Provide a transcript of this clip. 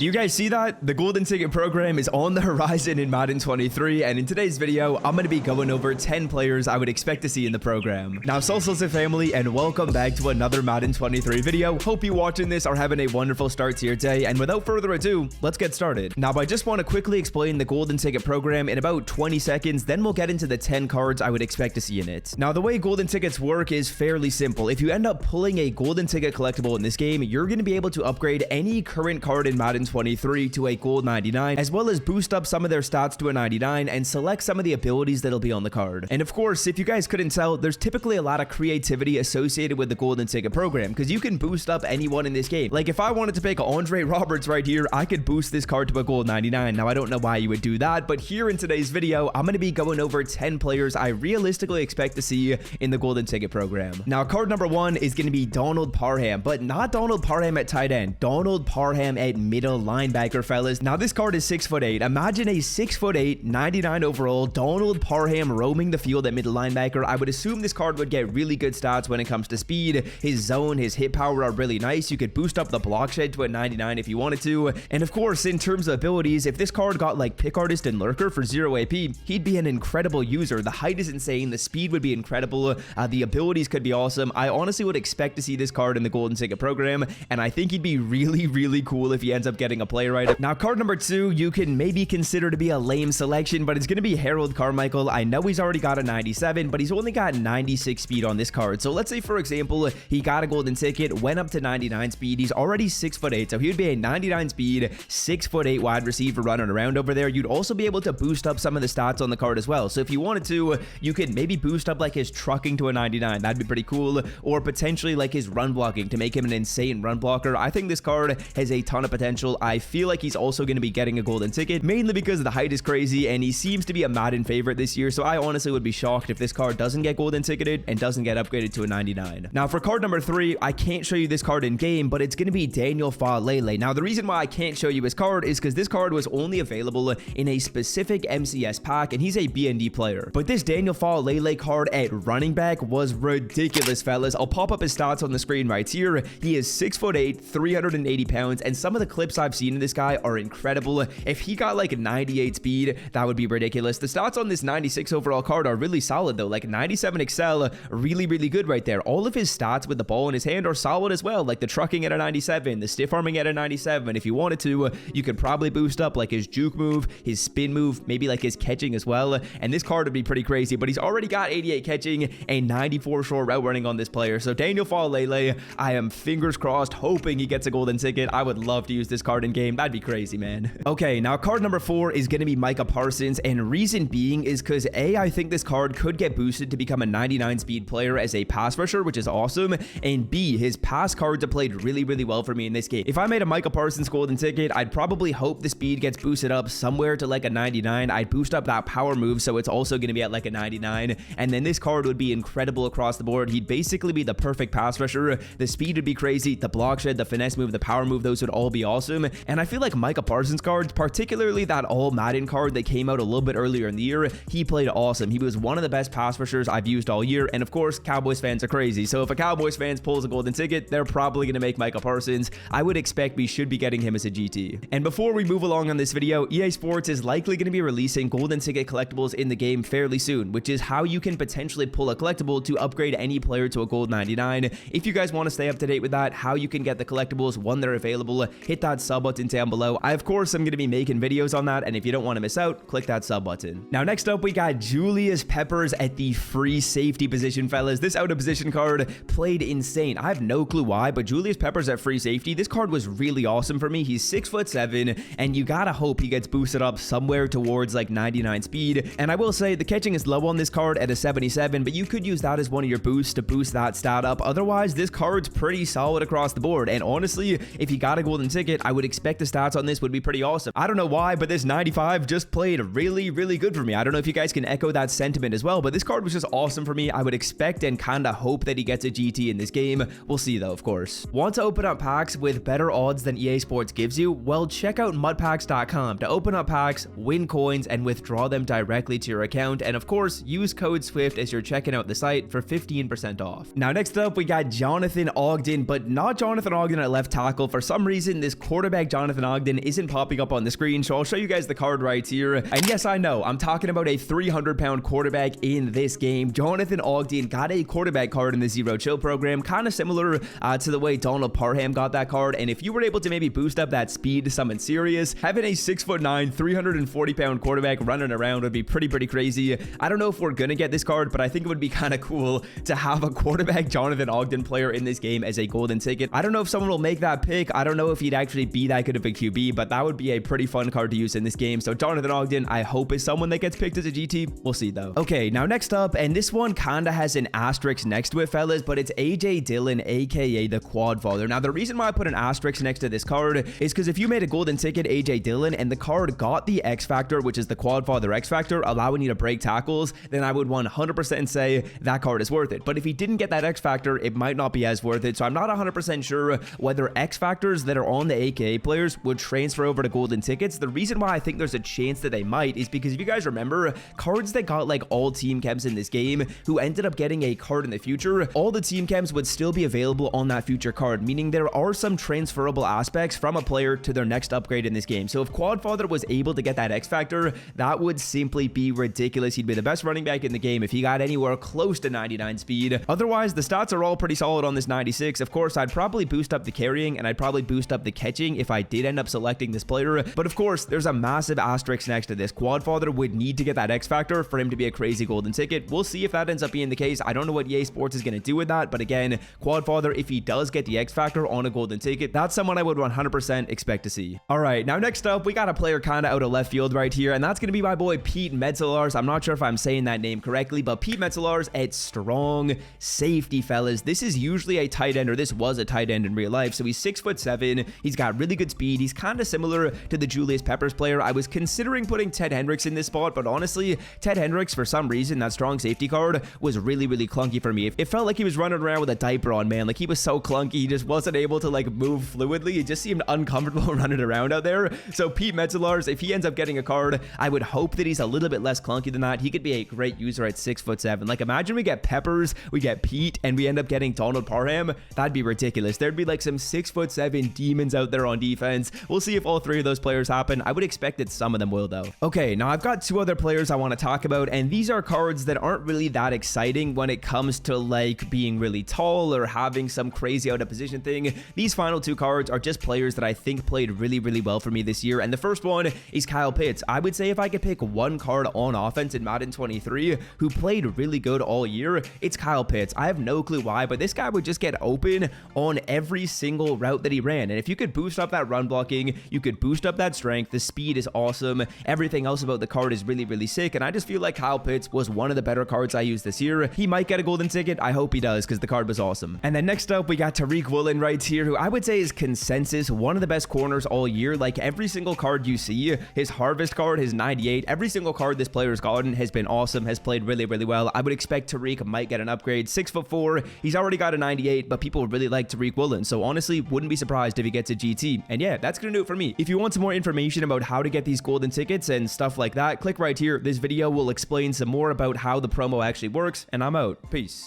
Do you guys see that? The golden ticket program is on the horizon in Madden 23, and in today's video, I'm going to be going over 10 players I would expect to see in the program. Now, Salsa family, and welcome back to another Madden 23 video. Hope you watching this are having a wonderful start to your day, and without further ado, let's get started. Now, I just want to quickly explain the golden ticket program in about 20 seconds, then we'll get into the 10 cards I would expect to see in it. Now, the way golden tickets work is fairly simple. If you end up pulling a golden ticket collectible in this game, you're going to be able to upgrade any current card in Madden 23 to a gold 99, as well as boost up some of their stats to a 99 and select some of the abilities that'll be on the card. And of course, if you guys couldn't tell, there's typically a lot of creativity associated with the golden ticket program, because you can boost up anyone in this game. Like if I wanted to pick Andre Roberts right here, I could boost this card to a gold 99. Now, I don't know why you would do that, but here in today's video, I'm going to be going over 10 players I realistically expect to see in the golden ticket program. Now, card number 1 is going to be Donald Parham, but not Donald Parham at tight end, Donald Parham at middle linebacker, fellas. Now, this card is 6'8". Imagine a 6'8", 99 overall Donald Parham roaming the field at middle linebacker. I would assume this card would get really good stats when it comes to speed. His zone, his hit power are really nice. You could boost up the block shed to a 99 if you wanted to. And of course, in terms of abilities, if this card got like Pick Artist and Lurker for 0 AP, he'd be an incredible user. The height is insane. The speed would be incredible. The abilities could be awesome. I honestly would expect to see this card in the golden ticket program, and I think he'd be really cool if he ends up getting a player item. Now, card number 2, you can maybe consider to be a lame selection, but it's going to be Harold Carmichael. I know he's already got a 97, but he's only got 96 speed on this card. So let's say, for example, he got a golden ticket, went up to 99 speed. He's already 6'8", so he would be a 99 speed, 6'8" wide receiver running around over there. You'd also be able to boost up some of the stats on the card as well. So if you wanted to, you could maybe boost up like his trucking to a 99. That'd be pretty cool. Or potentially like his run blocking to make him an insane run blocker. I think this card has a ton of potential. I feel like he's also going to be getting a golden ticket, mainly because the height is crazy and he seems to be a Madden favorite this year. So I honestly would be shocked if this card doesn't get golden ticketed and doesn't get upgraded to a 99. Now, for card number 3, I can't show you this card in game, but it's going to be Daniel Falele. Now, the reason why I can't show you his card is because this card was only available in a specific MCS pack, and he's a BND player. But this Daniel Falele card at running back was ridiculous, fellas. I'll pop up his stats on the screen right here. He is 6'8", 380 pounds, and some of the clips I've seen of this guy are incredible. If he got like 98 speed, that would be ridiculous. The stats on this 96 overall card are really solid though, like 97 excel, really good right there. All of his stats with the ball in his hand are solid as well, like the trucking at a 97, the stiff arming at a 97. If you wanted to, you could probably boost up like his juke move, his spin move, maybe like his catching as well, and this card would be pretty crazy. But he's already got 88 catching, a 94 short route running on this player. So Daniel Falele, I am fingers crossed hoping he gets a golden ticket. I would love to use this card in game. That'd be crazy, man. Okay, now card number 4 is going to be Micah Parsons, and reason being is because A, I think this card could get boosted to become a 99 speed player as a pass rusher, which is awesome, and B, his pass cards have played really well for me in this game. If I made a Micah Parsons golden ticket, I'd probably hope the speed gets boosted up somewhere to like a 99. I'd boost up that power move, so it's also going to be at like a 99, and then this card would be incredible across the board. He'd basically be the perfect pass rusher. The speed would be crazy, the block shed, the finesse move, the power move, those would all be awesome. And I feel like Micah Parsons cards, particularly that all Madden card that came out a little bit earlier in the year, he played awesome. He was one of the best pass rushers I've used all year, and of course, Cowboys fans are crazy. So if a Cowboys fan pulls a golden ticket, they're probably going to make Micah Parsons. I would expect we should be getting him as a GT. And before we move along on this video, EA Sports is likely going to be releasing golden ticket collectibles in the game fairly soon, which is how you can potentially pull a collectible to upgrade any player to a gold 99. If you guys want to stay up to date with that, how you can get the collectibles when they're available, hit that sub button down below. I, of course, am going to be making videos on that, and if you don't want to miss out, click that sub button. Now, next up, we got Julius Peppers at the free safety position, fellas. This out of position card played insane. I have no clue why, but Julius Peppers at free safety, this card was really awesome for me. He's 6'7", and you gotta hope he gets boosted up somewhere towards like 99 speed. And I will say the catching is low on this card at a 77, but you could use that as one of your boosts to boost that stat up. Otherwise, this card's pretty solid across the board. And honestly, if you got a golden ticket, I would expect the stats on this would be pretty awesome. I don't know why, but this 95 just played really good for me. I don't know if you guys can echo that sentiment as well, but this card was just awesome for me. I would expect and kind of hope that he gets a GT in this game. We'll see though, of course. Want to open up packs with better odds than EA Sports gives you? Well, check out mudpacks.com to open up packs, win coins, and withdraw them directly to your account. And of course, use code SWIFT as you're checking out the site for 15% off. Now, next up, we got Jonathan Ogden, but not Jonathan Ogden at left tackle. For some reason, this quarterback quarterback Jonathan Ogden isn't popping up on the screen, so I'll show you guys the card right here. And yes, I know, I'm talking about a 300-pound quarterback in this game. Jonathan Ogden got a quarterback card in the Zero Chill program, kind of similar to the way Donald Parham got that card. And if you were able to maybe boost up that speed to something serious, having a 6'9", 340-pound quarterback running around would be pretty crazy. I don't know if we're gonna get this card, but I think it would be kind of cool to have a quarterback Jonathan Ogden player in this game as a golden ticket. I don't know if someone will make that pick. I don't know if he'd actually be that good of a QB, but that would be a pretty fun card to use in this game. So Jonathan Ogden, I hope, is someone that gets picked as a GT. We'll see though. Okay, now next up, and this one kind of has an asterisk next to it, fellas, but it's AJ Dillon, aka the Quadfather. Now, the reason why I put an asterisk next to this card is because if you made a golden ticket AJ Dillon and the card got the X Factor, which is the Quadfather X Factor, allowing you to break tackles, then I would 100% say that card is worth it. But if he didn't get that X Factor, it might not be as worth it. So I'm not 100% sure whether X Factors that are on the AKA players would transfer over to golden tickets. The reason why I think there's a chance that they might is because if you guys remember, cards that got like all team chems in this game who ended up getting a card in the future, all the team chems would still be available on that future card, meaning there are some transferable aspects from a player to their next upgrade in this game. So if Quadfather was able to get that X Factor, that would simply be ridiculous. He'd be the best running back in the game if he got anywhere close to 99 speed. Otherwise, the stats are all pretty solid on this 96. Of course, I'd probably boost up the carrying and I'd probably boost up the catching if I did end up selecting this player. But of course, there's a massive asterisk next to this. Quadfather would need to get that X Factor for him to be a crazy golden ticket. We'll see if that ends up being the case. I don't know what EA Sports is going to do with that, but again, Quadfather, if he does get the X Factor on a golden ticket, that's someone I would 100% expect to see. All right, now next up, we got a player kind of out of left field right here, and that's going to be my boy Pete Metzelaars. I'm not sure if I'm saying that name correctly, but Pete Metzelaars at strong safety, fellas. This is usually a tight end, or this was a tight end in real life, so he's 6'7". He's got really good speed. He's kind of similar to the Julius Peppers player. I was considering putting Ted Hendricks in this spot, but honestly, Ted Hendricks, for some reason, that strong safety card was really clunky for me. It felt like he was running around with a diaper on, man. Like, he was so clunky. He just wasn't able to like move fluidly. It just seemed uncomfortable running around out there. So Pete Metzelaars, if he ends up getting a card, I would hope that he's a little bit less clunky than that. He could be a great user at 6'7". Like, imagine we get Peppers, we get Pete, and we end up getting Donald Parham. That'd be ridiculous. There'd be like some 6'7" demons out there on defense. We'll see if all three of those players happen. I would expect that some of them will though. Okay, now I've got two other players I want to talk about, and these are cards that aren't really that exciting when it comes to like being really tall or having some crazy out of position thing. These final two cards are just players that I think played really well for me this year, and the first one is Kyle Pitts. I would say if I could pick one card on offense in Madden 23 who played really good all year, it's Kyle Pitts. I have no clue why, but this guy would just get open on every single route that he ran, and if you could boost up that run blocking, you could boost up that strength, the speed is awesome, everything else about the card is really sick, and I just feel like Kyle Pitts was one of the better cards I used this year. He might get a golden ticket. I hope he does, because the card was awesome. And then next up, we got Tariq Woolen right here, who I would say is consensus one of the best corners all year. Like, every single card you see, his harvest card, his 98, every single card this player's gotten has been awesome, has played really well. I would expect Tariq might get an upgrade. 6'4", he's already got a 98, but people really like Tariq Woolen, so honestly, wouldn't be surprised if he gets a GT. And yeah, that's gonna do it for me. If you want some more information about how to get these golden tickets and stuff like that, click right here. This video will explain some more about how the promo actually works, and I'm out. Peace.